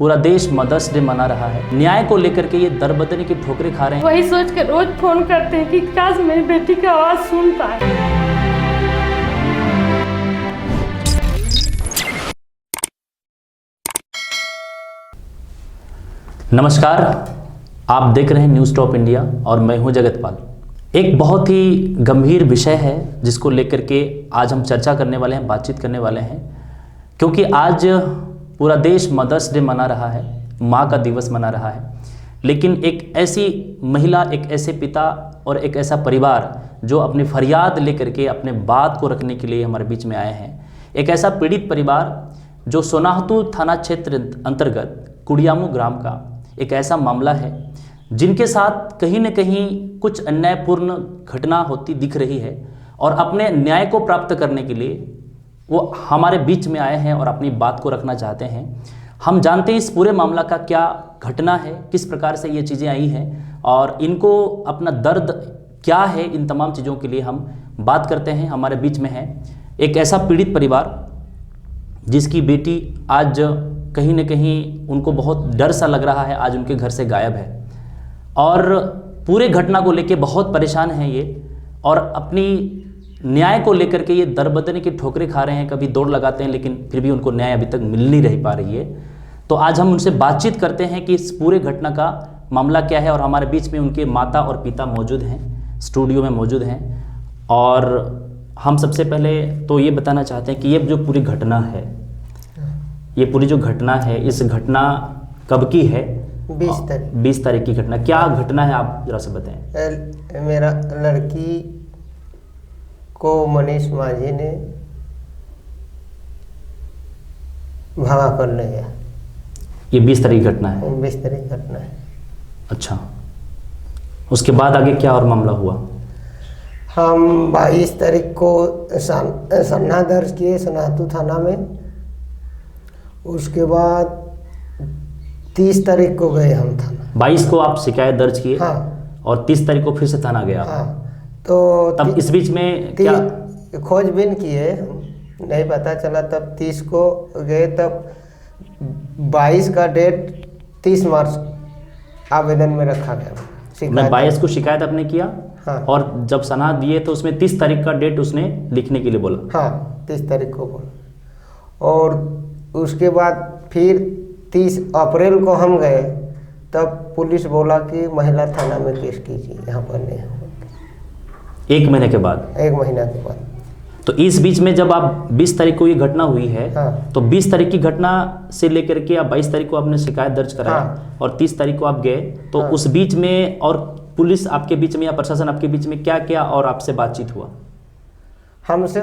पूरा देश mother's day मना रहा है। न्याय को लेकर के ये दर बदलने की ठोकरें खा रहे हैं। वही सोच कर रोज फोन करते हैं कि काश मेरी बेटी की आवाज़ सुन पाए। नमस्कार, आप देख रहे हैं न्यूज़ टॉप इंडिया और मैं हूं जगतपाल। एक बहुत ही गंभीर विषय है जिसको लेकर के आज हम चर्चा करने वाले हैं, बातचीत करने वाले हैं, क्योंकि आज पूरा देश मदर्स डे मना रहा है, माँ का दिवस मना रहा है। लेकिन एक ऐसी महिला, एक ऐसे पिता और एक ऐसा परिवार जो अपनी फरियाद लेकर के अपने बात को रखने के लिए हमारे बीच में आए हैं। एक ऐसा पीड़ित परिवार जो सोनाहतू थाना क्षेत्र अंतर्गत कुड़ियामू ग्राम का एक ऐसा मामला है जिनके साथ कहीं न कहीं कुछ अन्यायपूर्ण घटना होती दिख रही है और अपने न्याय को प्राप्त करने के लिए वो हमारे बीच में आए हैं और अपनी बात को रखना चाहते हैं। हम जानते हैं इस पूरे मामला का क्या घटना है, किस प्रकार से ये चीज़ें आई हैं और इनको अपना दर्द क्या है, इन तमाम चीज़ों के लिए हम बात करते हैं। हमारे बीच में है एक ऐसा पीड़ित परिवार जिसकी बेटी आज कहीं न कहीं उनको बहुत डर सा लग रहा है, आज उनके घर से गायब है और पूरे घटना को लेके बहुत परेशान हैं ये और अपनी न्याय को लेकर के ये दर बदलने की ठोकरें खा रहे हैं। कभी दौड़ लगाते हैं लेकिन फिर भी उनको न्याय अभी तक मिल नहीं रही पा रही है। तो आज हम उनसे बातचीत करते हैं कि इस पूरे घटना का मामला क्या है और हमारे बीच में उनके माता और पिता मौजूद हैं, स्टूडियो में मौजूद हैं। और हम सबसे पहले तो ये बताना चाहते हैं कि ये जो पूरी घटना है, ये पूरी जो घटना है, इस घटना कब की है? 20 तारीख की घटना। क्या घटना है आप जरा से बताएं। मेरा लड़की को मनीष माझी ने भगा कर ले गया। ये 20 तारीख की घटना है? 20 तारीख की घटना है। अच्छा, उसके बाद आगे क्या और मामला हुआ? हम 22 तारीख को सन्ना दर्ज किए सोनाहतू थाना में। उसके बाद 30 तारीख को गए हम थाना। 22 को आप शिकायत दर्ज किए? हाँ। और 30 तारीख को फिर से थाना गया? हाँ। तो तब इस बीच में क्या खोजबीन किए, नहीं पता चला। तब 30 को गए, तब 22 का डेट 30 मार्च आवेदन में रखा गया। मैं 22 को शिकायत आपने किया? हाँ। और जब सनहा दिए तो उसमें 30 तारीख का डेट उसने लिखने के लिए बोला? हाँ, 30 तारीख को बोला। और उसके बाद फिर 30 अप्रैल को हम गए, तब पुलिस बोला कि महिला थाना में केस कीजिए, यहाँ पर नहीं होगा। 1 महीने के बाद? 1 महीना के बाद। तो इस बीच में जब आप 20 तारीख को ये घटना हुई है, हाँ। तो 20 तारीख की घटना से लेकर के आप 22 तारीख को आपने शिकायत दर्ज कराया। हाँ। और 30 तारीख को आप गए, तो हाँ। उस बीच में और पुलिस आपके बीच में या प्रशासन आपके बीच में क्या क्या और आपसे बातचीत हुआ? हमसे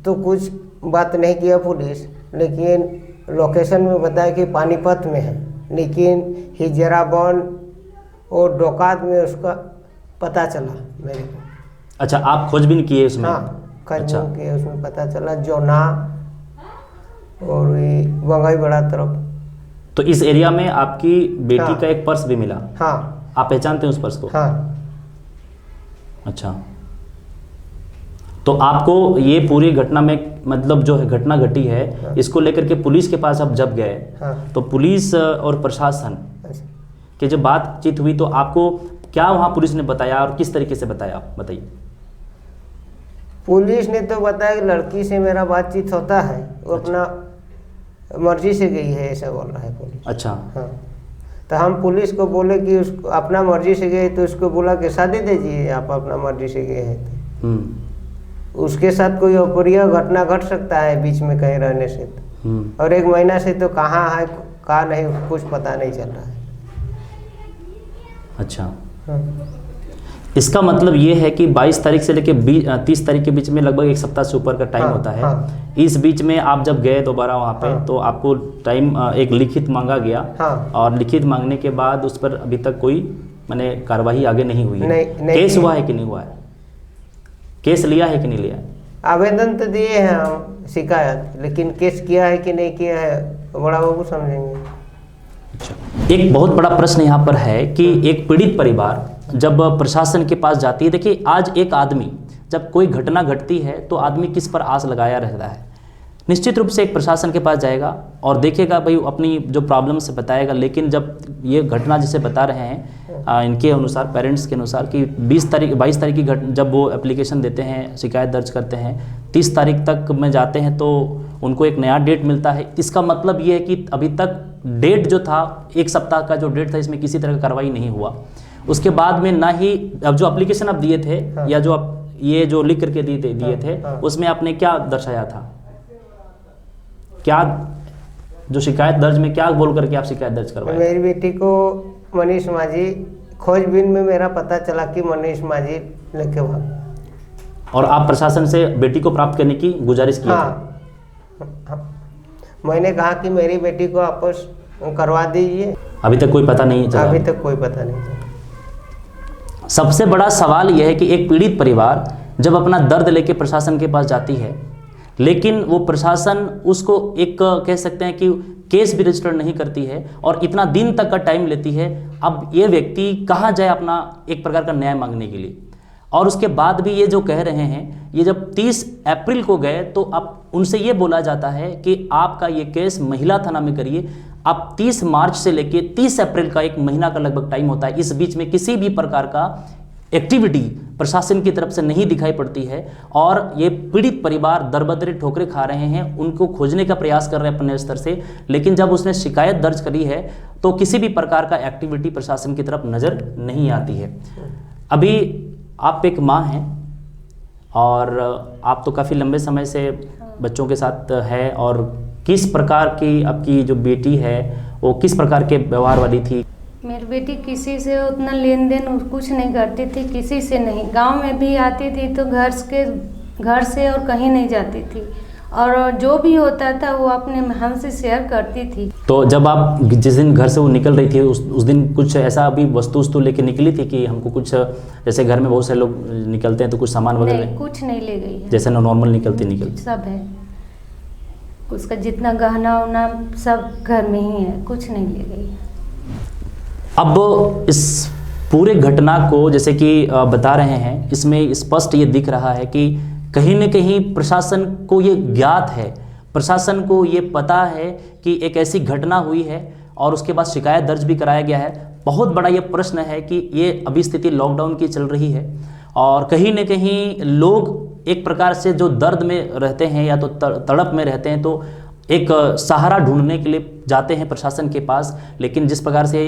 तो कुछ बात नहीं किया पुलिस, लेकिन लोकेशन में बताया कि पानीपत में है, लेकिन हिजरावन और डोकात में उसका पता चला मेरे को। अच्छा, आप खोजबीन किए उसमें? हाँ, खोजबीन किए, उसमें पता चला जोना और ये बंगाई बड़ा तरफ। तो इस एरिया में आपकी बेटी हाँ। का एक पर्स भी मिला? हाँ। आप पहचानते हैं उस पर्स को? हाँ। अच्छा, तो आपको ये पूरी घटना में मतलब जो है घटना घटी है, हाँ। इसको लेकर के पुलिस के पास आप जब गए, हाँ। तो पुलिस और प्रशासन अच्छा। की जब बातचीत हुई तो आपको क्या वहाँ पुलिस ने बताया और किस तरीके से बताया, आप बताइए। पुलिस ने तो बताया कि लड़की से मेरा बातचीत होता है, वो अपना मर्जी से गई है, ऐसा बोल रहा है पुलिस। अच्छा। हाँ। तो हम पुलिस को बोले कि उसको अपना मर्जी से गए, तो उसको बोला कि शादी दीजिए, आप अपना मर्जी से गए हैं तो उसके साथ कोई अप्रिय घटना घट सकता है बीच में कहीं रहने से। और 1 महीना से तो कहाँ है कहाँ नहीं, कुछ पता नहीं चल रहा है। अच्छा। हाँ। इसका मतलब ये है कि 22 तारीख से लेके 30 तारीख के बीच में लगभग 1 सप्ताह से ऊपर का टाइम हाँ, होता है। हाँ। इस बीच में आप जब गए दोबारा वहाँ पे, हाँ। तो आपको टाइम एक लिखित मांगा गया। हाँ। और लिखित मांगने के बाद उस पर अभी तक कोई माने कार्रवाई आगे नहीं हुई है? नहीं। केस हुआ है कि नहीं हुआ है? केस लिया है कि नहीं लिया है? आवेदन तो दिए हैं हम शिकायत, लेकिन केस किया है कि नहीं किया है बड़ा बाबू समझेंगे। अच्छा, एक बहुत बड़ा प्रश्न यहाँ पर है कि एक पीड़ित परिवार जब प्रशासन के पास जाती है, देखिए आज एक आदमी जब कोई घटना घटती है तो आदमी किस पर आस लगाया रहता है, निश्चित रूप से एक प्रशासन के पास जाएगा और देखेगा भाई अपनी जो प्रॉब्लम से बताएगा। लेकिन जब ये घटना जिसे बता रहे हैं इनके अनुसार, पेरेंट्स के अनुसार कि 22 तारीख की जब वो एप्लीकेशन देते हैं, शिकायत दर्ज करते हैं, 30 तारीख तक में जाते हैं तो उनको एक नया डेट मिलता है। इसका मतलब ये है कि अभी तक डेट जो था, 1 सप्ताह का जो डेट था, इसमें किसी तरह का कार्रवाई नहीं हुआ। उसके बाद में ना ही अब जो एप्लीकेशन आप दिए थे या जो आप ये जो लिख करके दिए थे उसमें आपने क्या दर्शाया था, क्या जो शिकायत दर्ज में क्या बोल करके आप शिकायत दर्ज करवाए? मेरी बेटी को मनीष माझी, खोजबीन में मेरा पता चला कि मनीष माझी लेके भाग। और आप प्रशासन से बेटी को प्राप्त करने की गुजारिश की? हाँ, मैंने कहा कि मेरी बेटी को वापस करवा दीजिए। अभी तक कोई पता नहीं चला? अभी तक कोई पता नहीं चला। सबसे बड़ा सवाल यह है कि एक पीड़ित परिवार जब अपना दर्द लेके प्रशासन के पास जाती है, लेकिन वो प्रशासन उसको एक कह सकते हैं कि केस भी रजिस्टर नहीं करती है और इतना दिन तक का टाइम लेती है। अब ये व्यक्ति कहाँ जाए अपना एक प्रकार का न्याय मांगने के लिए? और उसके बाद भी ये जो कह रहे हैं, ये जब 30 अप्रैल को गए तो अब उनसे ये बोला जाता है कि आपका ये केस महिला थाना में करिए। अब 30 मार्च से लेके 30 अप्रैल का 1 महीना का लगभग टाइम होता है। इस बीच में किसी भी प्रकार का एक्टिविटी प्रशासन की तरफ से नहीं दिखाई पड़ती है और ये पीड़ित परिवार दरबदरे ठोकरें खा रहे हैं, उनको खोजने का प्रयास कर रहे हैं अपने स्तर से। लेकिन जब उसने शिकायत दर्ज करी है तो किसी भी प्रकार का एक्टिविटी प्रशासन की तरफ नज़र नहीं आती है। अभी आप एक माँ हैं और आप तो काफ़ी लंबे समय से बच्चों के साथ है, और किस प्रकार की आपकी जो बेटी है वो किस प्रकार के व्यवहार वाली थी? मेरी बेटी किसी से उतना लेन देन कुछ नहीं करती थी, किसी से नहीं। गांव में भी आती थी तो घर से और कहीं नहीं जाती थी, और जो भी होता था वो अपने हमसे शेयर करती थी। तो जब आप जिस दिन घर से वो निकल रही थी उस दिन कुछ ऐसा अभी वस्तु लेके निकली थी कि हमको कुछ, जैसे घर में बहुत से लोग निकलते हैं तो कुछ सामान वगैरह? नहीं, कुछ नहीं ले गई है। जैसे नॉर्मल निकलती सब है, उसका जितना गहना उना सब घर में ही है, कुछ नहीं ले गई है। अब इस पूरे घटना को जैसे कि बता रहे हैं, इसमें स्पष्ट ये दिख रहा है कि कहीं न कहीं प्रशासन को ये ज्ञात है, प्रशासन को ये पता है कि एक ऐसी घटना हुई है और उसके बाद शिकायत दर्ज भी कराया गया है। बहुत बड़ा ये प्रश्न है कि ये अभी स्थिति लॉकडाउन की चल रही है और कहीं न कहीं लोग एक प्रकार से जो दर्द में रहते हैं या तो तड़प में रहते हैं तो एक सहारा ढूंढने के लिए जाते हैं प्रशासन के पास। लेकिन जिस प्रकार से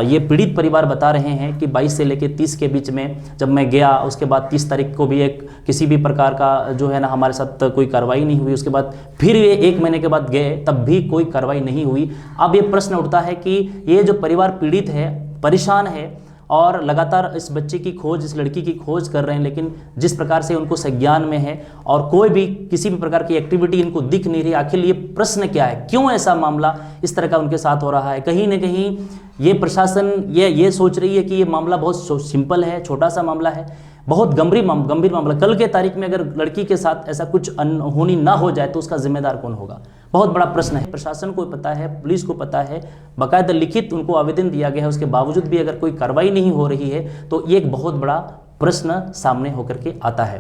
ये पीड़ित परिवार बता रहे हैं कि 22 से लेकर 30 के बीच में जब मैं गया, उसके बाद 30 तारीख को भी एक किसी भी प्रकार का जो है ना हमारे साथ कोई कार्रवाई नहीं हुई। उसके बाद फिर ये 1 महीने के बाद गए, तब भी कोई कार्रवाई नहीं हुई। अब ये प्रश्न उठता है कि ये जो परिवार पीड़ित है, परेशान है और लगातार इस बच्चे की खोज, इस लड़की की खोज कर रहे हैं, लेकिन जिस प्रकार से उनको संज्ञान में है और कोई भी किसी भी प्रकार की एक्टिविटी इनको दिख नहीं रही। आखिर ये प्रश्न क्या है, क्यों ऐसा मामला इस तरह का उनके साथ हो रहा है? कहीं न कहीं ये प्रशासन ये सोच रही है कि ये मामला बहुत सिंपल है, छोटा सा मामला है, बहुत गंभीर मामला। कल के तारीख में अगर लड़की के साथ ऐसा कुछ अनहोनी ना हो जाए तो उसका जिम्मेदार कौन होगा? बहुत बड़ा प्रश्न है। प्रशासन को पता है, पुलिस को पता है, बाकायदा लिखित उनको आवेदन दिया गया है, उसके बावजूद भी अगर कोई कार्रवाई नहीं हो रही है तो ये एक बहुत बड़ा प्रश्न सामने होकर के आता है।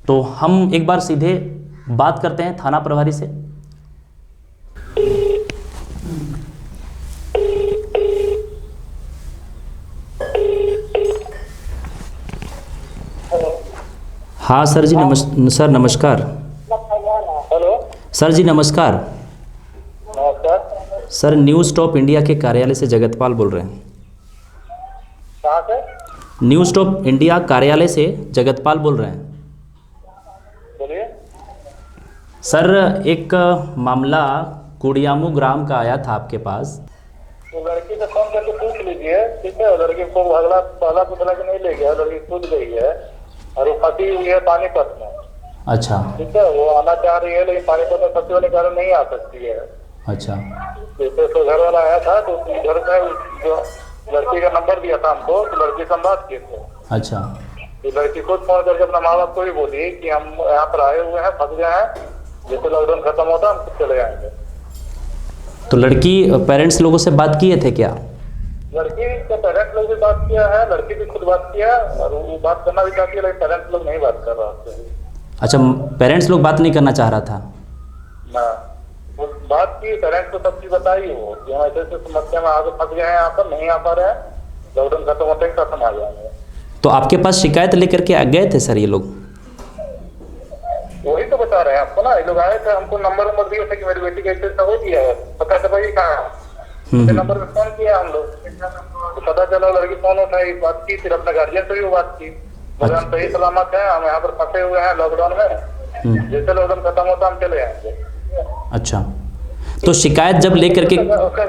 तो हम एक बार सीधे बात करते हैं थाना प्रभारी से। हाँ सर जी, सर नमस्कार। हेलो सर जी नमस्कार। नमस्कार। सर न्यूज़ टॉप इंडिया के कार्यालय से जगतपाल बोल रहे हैं। कहाँ से? न्यूज़ टॉप इंडिया कार्यालय से जगतपाल बोल रहे हैं। बोलिए। सर एक मामला कुड़ियामू ग्राम का आया था आपके पास। तो लड़की से फोन करके पूछ लीजिए, ठीक है? लड़की को पहला पुतला के नहीं ले गया, लड़की कूद गई है और वो फंसी हुई है पानीपत में। अच्छा, ठीक है? वो आना चाह रही है लेकिन पानीपत में फंसी होने के कारण नहीं आ सकती है। अच्छा, जैसे तो घर वाला आया था तो घर में जो लड़की का नंबर दिया था हमको, तो लड़की से हम बात किए थे। अच्छा, तो लड़की खुद फोन करके अपना माँ बाप को भी बोली कि हम यहाँ पर आए हुए हैं, फंस गए हैं, जैसे लॉकडाउन खत्म होता हम खुद चले जाएंगे। तो लड़की पेरेंट्स लोगों से बात किए थे क्या? लड़की के पेरेंट्स लोग भी बात किया है, लड़की भी खुद बात किया और वो बात करना भी चाहती है, लेकिन पेरेंट्स लोग नहीं बात कर रहा था। अच्छा, पेरेंट्स लोग बात नहीं करना चाह रहा था। ना वो बात की पेरेंट्स को सब चीज बताई हो कि हम ऐसे समस्या में आगे फंस गए हैं, यहाँ पर नहीं आ पा रहे हैं, लॉकडाउन खत्म होते ही खत्म आ जाएंगे। तो आपके पास शिकायत लेकर के आ गए थे सर ये लोग? वही तो बता रहे हैं आपको ना, ये लोग आए थे, हमको नंबर दिए थे कि मेरी बेटी का ऐसे हो गया है, पता चला ये कहाँ नंबर पे फोन किया हम लोग, तो पता चला लड़की फोन उठाई, बात की, फिर अपने गार्जियन से भी बात की, बोले हम सही सलामत है, हम यहाँ पर फंसे हुए हैं लॉकडाउन में, जैसे लॉकडाउन खत्म होता हम चले आएंगे। अच्छा, तो शिकायत जब लेकर के उसका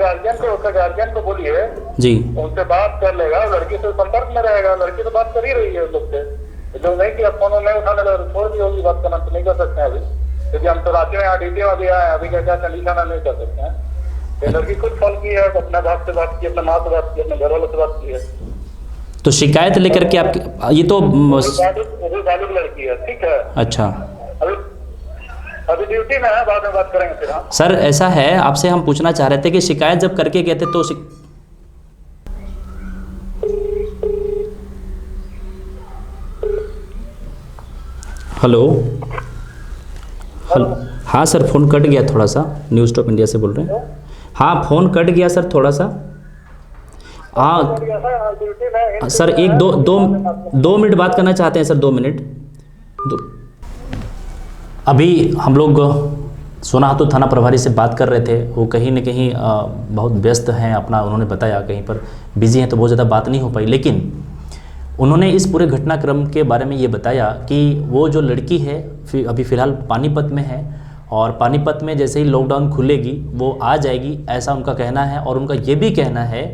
गार्जियन को बोलिए जी, उनसे बात कर लेगा, लड़की से संपर्क में रहेगा, लड़की तो बात कर ही रही है उस लोग से, लोग नहीं किया, फोन नहीं उठाने लगे, छोड़ दी होगी बात करना, तो नहीं कर सकते हैं अभी, क्योंकि हम तो रांची में यहाँ ड्यूटी में भी आए, अभी क्या क्या कंडीशन है नहीं कर सकते हैं। ये लड़की खुद फोन की है, अपने बाप से बात की, अपने माँ से बात की, अपने घर वालों से बात की है। तो शिकायत लेकर के आप ये तो लड़की है, ठीक है। अच्छा, अभी ड्यूटी में है, बाद में बात करेंगे फिर हम। सर ऐसा है, आपसे हम पूछना चाह रहे थे कि शिकायत जब करके गए थे तो हेलो हाँ सर, फ़ोन कट गया थोड़ा सा, न्यूज़ टॉप इंडिया से बोल रहे हैं। हाँ, फ़ोन कट गया सर थोड़ा सा। हाँ सर, एक दो मिनट बात करना चाहते हैं सर, 2 मिनट। अभी हम लोग सोनाहातू थाना प्रभारी से बात कर रहे थे, वो कहीं न कहीं बहुत व्यस्त हैं, अपना उन्होंने बताया कहीं पर बिजी हैं, तो बहुत ज़्यादा बात नहीं हो पाई, लेकिन उन्होंने इस पूरे घटनाक्रम के बारे में ये बताया कि वो जो लड़की है अभी फ़िलहाल पानीपत में है, और पानीपत में जैसे ही लॉकडाउन खुलेगी वो आ जाएगी, ऐसा उनका कहना है। और उनका ये भी कहना है,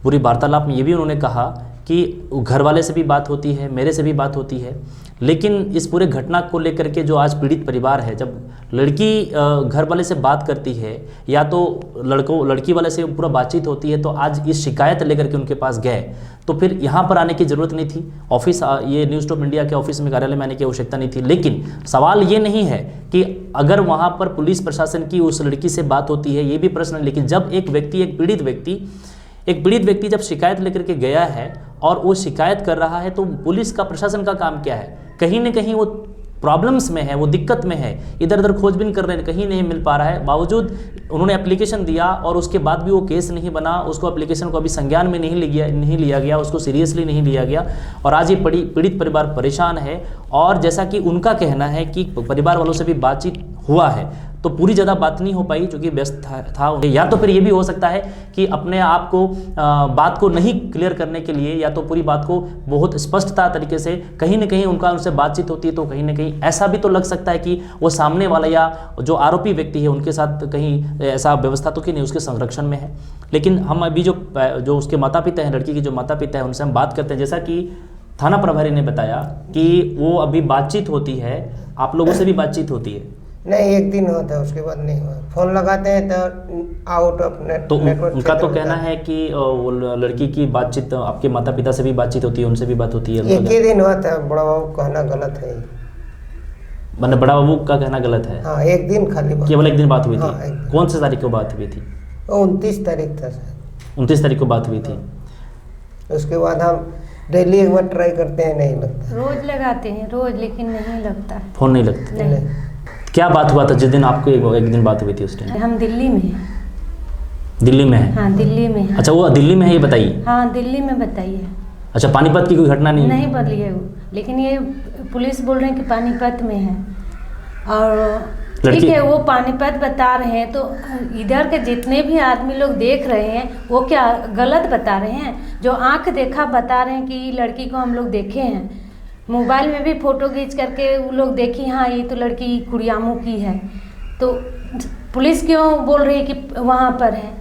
पूरी वार्तालाप में ये भी उन्होंने कहा कि घर वाले से भी बात होती है, मेरे से भी बात होती है, लेकिन इस पूरे घटना को लेकर के जो आज पीड़ित परिवार है, जब लड़की घर वाले से बात करती है या तो लड़की वाले से पूरा बातचीत होती है, तो आज इस शिकायत लेकर के उनके पास गए, तो फिर यहाँ पर आने की ज़रूरत नहीं थी, ऑफिस ये न्यूज़ टॉप इंडिया के ऑफिस में, कार्यालय में आने की आवश्यकता नहीं थी। लेकिन सवाल ये नहीं है कि अगर वहाँ पर पुलिस प्रशासन की उस लड़की से बात होती है, ये भी प्रश्न है, लेकिन जब एक पीड़ित व्यक्ति जब शिकायत लेकर के गया है और वो शिकायत कर रहा है, तो पुलिस का, प्रशासन का काम क्या है? कहीं न कहीं वो प्रॉब्लम्स में है, वो दिक्कत में है, इधर उधर खोजबीन कर रहे हैं, कहीं नहीं मिल पा रहा है। बावजूद उन्होंने एप्लीकेशन दिया और उसके बाद भी वो केस नहीं बना, उसको एप्लीकेशन को अभी संज्ञान में नहीं लिया गया, उसको सीरियसली नहीं लिया गया, और आज ये पीड़ित परिवार परेशान है। और जैसा कि उनका कहना है कि परिवार वालों से भी बातचीत हुआ है, तो पूरी ज़्यादा बात नहीं हो पाई क्योंकि व्यस्त था। या तो फिर ये भी हो सकता है कि अपने आप को बात को नहीं क्लियर करने के लिए, या तो पूरी बात को बहुत स्पष्टता तरीके से कहीं न कहीं उनसे बातचीत होती है, तो कहीं न कहीं ऐसा भी तो लग सकता है कि वो सामने वाला या जो आरोपी व्यक्ति है उनके साथ कहीं ऐसा व्यवस्था तो कि नहीं, उसके संरक्षण में है। लेकिन हम अभी जो उसके माता पिता हैं, लड़की के जो माता पिता हैं, उनसे हम बात करते हैं। जैसा कि थाना प्रभारी ने बताया कि वो अभी बातचीत होती है, आप लोगों से भी बातचीत होती है? नहीं, एक दिन होता है, उसके बाद नहीं हुआ। फोन लगाते हैं तो आउट ऑफ तो उनका तो कहना है कि वो लड़की की बातचीत, आपके माता पिता से भी बातचीत होती है, उनसे भी बात होती है? एक ही दिन हुआ था। बड़ा बाबू कहना गलत है, मतलब बड़ा बाबू का कहना गलत है? हाँ, एक दिन खाली बात, केवल एक दिन बात हुई थी। हाँ, कौन से तारीख को बात हुई थी? 29 तारीख था सर। 29 तारीख को बात हुई थी। उसके बाद हम डेली एक बार ट्राई करते हैं, नहीं लगता। रोज लगाते हैं, रोज, लेकिन नहीं लगता है। फोन नहीं लगता? नहीं। क्या बात हुआ था जिस दिन आपको एक दिन बात हुई थी? उस टाइम हम दिल्ली में हैं। दिल्ली में है? हाँ, दिल्ली में है। अच्छा, वो दिल्ली में है, ये बताइए। हाँ, दिल्ली में बताइए। अच्छा, पानीपत की कोई घटना नहीं बोली है वो, लेकिन ये पुलिस बोल रहे हैं कि पानीपत में है, और ठीक है, वो पानीपत बता रहे हैं, तो इधर के जितने भी आदमी लोग देख रहे हैं वो क्या गलत बता रहे हैं? जो आंख देखा बता रहे हैं कि लड़की को हम लोग देखे हैं, मोबाइल में भी फ़ोटो खींच करके वो लोग देखी, हाँ ये तो लड़की कुड़ियामू की है, तो पुलिस क्यों बोल रही है कि वहाँ पर है?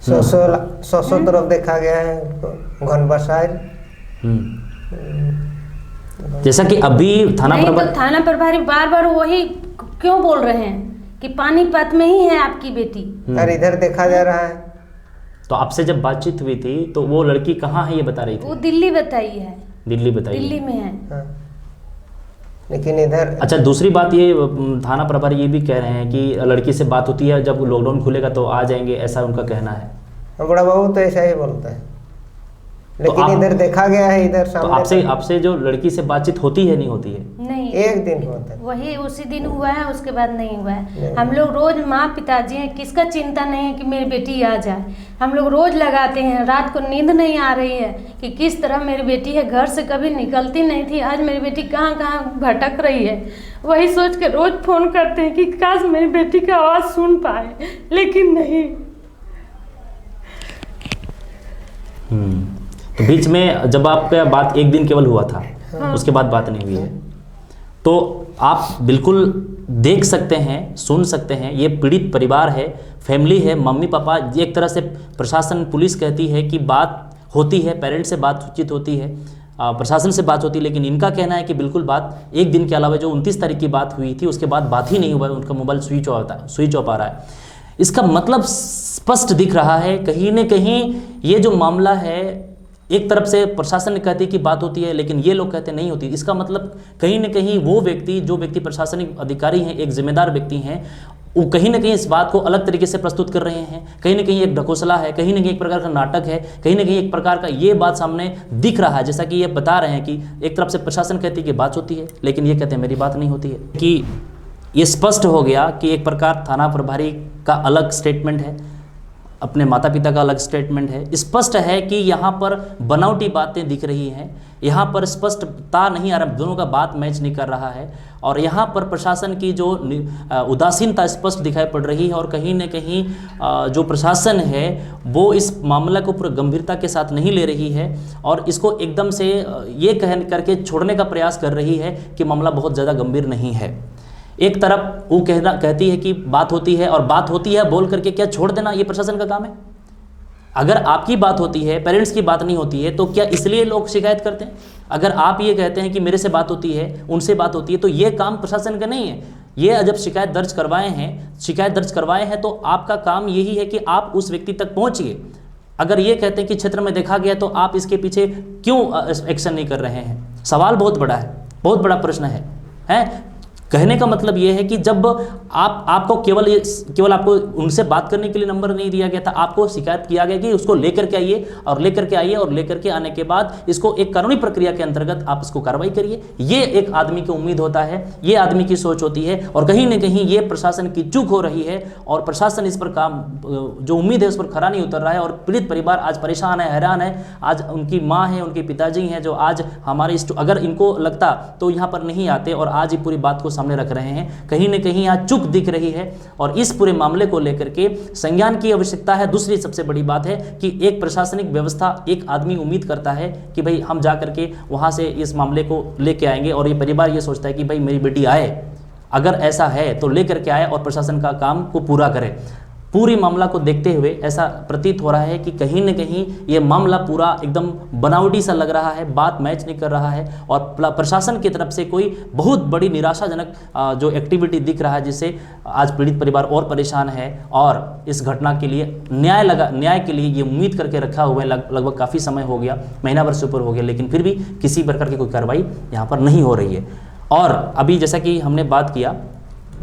सौ तरफ देखा गया है घन बसाइल। जैसा कि अभी थाना प्रभारी बार बार वही क्यों बोल रहे हैं कि पानीपत में ही है आपकी बेटी, और इधर देखा जा रहा है। तो आपसे जब बातचीत हुई थी तो वो लड़की कहाँ है ये बता रही थी? वो दिल्ली बताई है। दिल्ली बताई? दिल्ली में है। हाँ। लेकिन इधर अच्छा, दूसरी बात ये थाना प्रभारी ये भी कह रहे हैं कि लड़की से बात होती है, जब लॉकडाउन खुलेगा तो आ जाएंगे, ऐसा उनका कहना है। बड़ा बाबू तो ऐसा ही बोलता है, लेकिन इधर देखा गया है, इधर सामने। तो आपसे जो लड़की से बातचीत होती है, नहीं होती है? नहीं, एक दिन हुआ था। वही उसी दिन हुआ है, उसके बाद नहीं हुआ है। हम लोग रोज माँ पिताजी हैं, किसका चिंता नहीं है कि मेरी बेटी आ जाए। हम लोग रोज लगाते हैं, रात को नींद नहीं आ रही है कि किस तरह मेरी बेटी है, घर से कभी निकलती नहीं थी, आज मेरी बेटी कहाँ कहाँ भटक रही है। वही सोच के रोज फोन करते हैं कि काश मेरी बेटी की आवाज़ सुन पाए, लेकिन नहीं। तो बीच में जब आपका बात एक दिन केवल हुआ था, उसके बाद बात नहीं हुई है, तो आप बिल्कुल देख सकते हैं, सुन सकते हैं, ये पीड़ित परिवार है, फैमिली है, मम्मी पापा। एक तरह से प्रशासन, पुलिस कहती है कि बात होती है, पेरेंट्स से बातचीत होती है, प्रशासन से बात होती है, लेकिन इनका कहना है कि बिल्कुल बात एक दिन के अलावा जो 29 तारीख की बात हुई थी उसके बाद बात ही नहीं हुआ, उनका मोबाइल स्विच ऑफ आ रहा है। इसका मतलब स्पष्ट दिख रहा है कहीं न कहीं ये जो मामला है, एक तरफ से प्रशासन ने कहती है कि बात होती है, लेकिन ये लोग कहते नहीं होती। इसका मतलब कहीं न कहीं वो व्यक्ति, जो व्यक्ति प्रशासनिक अधिकारी हैं, एक जिम्मेदार व्यक्ति हैं, वो कहीं न कहीं इस बात को अलग तरीके से प्रस्तुत कर रहे हैं। कहीं न कहीं एक ढकोसला है, कहीं न कहीं एक प्रकार का नाटक है, कहीं न कहीं एक प्रकार का ये बात सामने दिख रहा है। जैसा कि ये बता रहे हैं कि एक तरफ से प्रशासन कहती है कि बात होती है, लेकिन ये कहते हैं मेरी बात नहीं होती है। कि ये स्पष्ट हो गया कि एक प्रकार थाना प्रभारी का अलग स्टेटमेंट है, अपने माता पिता का अलग स्टेटमेंट है। स्पष्ट है कि यहाँ पर बनावटी बातें दिख रही हैं, यहाँ पर स्पष्टता नहीं आ रहा, दोनों का बात मैच नहीं कर रहा है, और यहाँ पर प्रशासन की जो उदासीनता स्पष्ट दिखाई पड़ रही है। और कहीं न कहीं जो प्रशासन है वो इस मामला को पूरी गंभीरता के साथ नहीं ले रही है, और इसको एकदम से ये करके छोड़ने का प्रयास कर रही है कि मामला बहुत ज़्यादा गंभीर नहीं है। एक तरफ वो कहती है कि बात होती है, और बात होती है बोल करके क्या छोड़ देना ये प्रशासन का काम है? अगर आपकी बात होती है, पेरेंट्स की बात नहीं होती है, तो क्या इसलिए लोग शिकायत करते हैं? अगर आप ये कहते हैं कि मेरे से बात होती है, उनसे बात होती है, तो ये काम प्रशासन का नहीं है। ये जब शिकायत दर्ज करवाए हैं तो आपका काम यही है कि आप उस व्यक्ति तक पहुँचिए। अगर ये कहते हैं कि क्षेत्र में देखा गया, तो आप इसके पीछे क्यों एक्शन नहीं कर रहे हैं? सवाल बहुत बड़ा है, बहुत बड़ा प्रश्न है। कहने का मतलब ये है कि जब आपको केवल आपको उनसे बात करने के लिए नंबर नहीं दिया गया था, आपको शिकायत किया गया कि उसको लेकर के आइए, और लेकर के आने के बाद इसको एक कानूनी प्रक्रिया के अंतर्गत आप इसको कार्रवाई करिए। ये एक आदमी की उम्मीद होता है, ये आदमी की सोच होती है, और कहीं न कहीं ये प्रशासन की चूक हो रही है, और प्रशासन इस पर काम जो उम्मीद है उस पर खरा नहीं उतर रहा है। और पीड़ित परिवार आज परेशान है, हैरान है। आज उनकी माँ है, उनके पिताजी हैं, जो आज हमारे अगर इनको लगता तो यहाँ पर नहीं आते, और आज ये पूरी बात को सामने रख रहे हैं। कहीं न कहीं यहाँ चूक दिख रही है, और इस पूरे मामले को लेकर के संज्ञान की आवश्यकता है। दूसरी सबसे बड़ी बात है कि एक प्रशासनिक व्यवस्था, एक आदमी उम्मीद करता है कि भाई हम जा करके वहाँ से इस मामले को लेके आएंगे, और ये परिवार ये सोचता है कि भाई मेरी बेटी आए, अगर ऐसा है तो लेकर के आए और प्रशासन का काम को पूरा करे। पूरी मामला को देखते हुए ऐसा प्रतीत हो रहा है कि कहीं न कहीं ये मामला पूरा एकदम बनावटी सा लग रहा है, बात मैच नहीं कर रहा है, और प्रशासन की तरफ से कोई बहुत बड़ी निराशाजनक जो एक्टिविटी दिख रहा है, जिससे आज पीड़ित परिवार और परेशान है। और इस घटना के लिए न्याय के लिए ये उम्मीद करके रखा हुआ है, लगभग काफ़ी समय हो गया, महीना भर से ऊपर हो गया, लेकिन फिर भी किसी प्रकार की कोई कार्रवाई यहाँ पर नहीं हो रही है। और अभी जैसा कि हमने बात किया,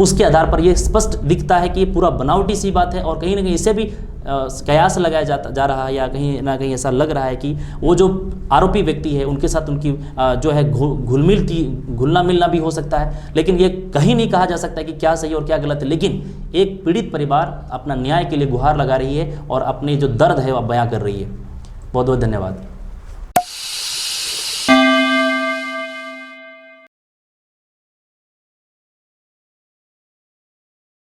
उसके आधार पर यह स्पष्ट दिखता है कि ये पूरा बनावटी सी बात है, और कहीं ना कहीं इसे भी कयास लगाया जा रहा है, या कहीं ना कहीं ऐसा लग रहा है कि वो जो आरोपी व्यक्ति है उनके साथ उनकी जो है घुलना मिलना भी हो सकता है। लेकिन ये कहीं नहीं कहा जा सकता कि क्या सही और क्या गलत है। लेकिन एक पीड़ित परिवार अपना न्याय के लिए गुहार लगा रही है, और अपने जो दर्द है वह बयां कर रही है। बहुत बहुत धन्यवाद।